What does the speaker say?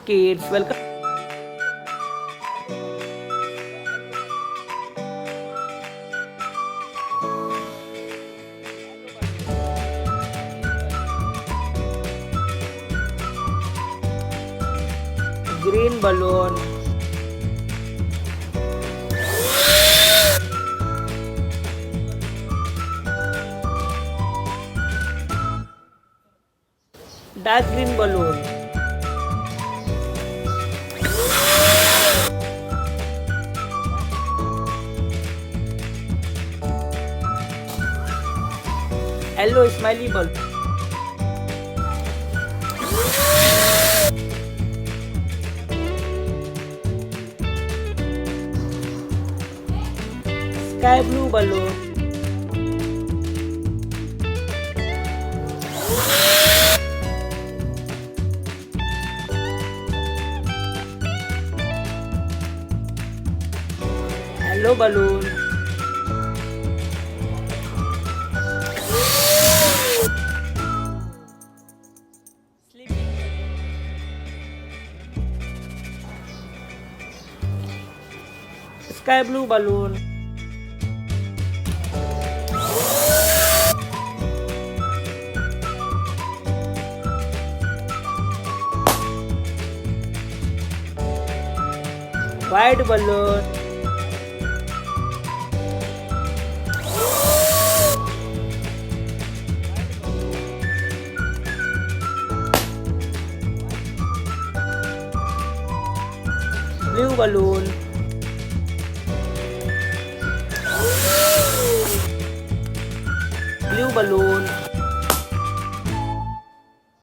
kids, welcome. Green balloon. Dark green balloon. Yellow smiley balloon. Sky blue balloon. Yellow balloon. Sky blue balloon. White balloon. Blue balloon. Blue balloon.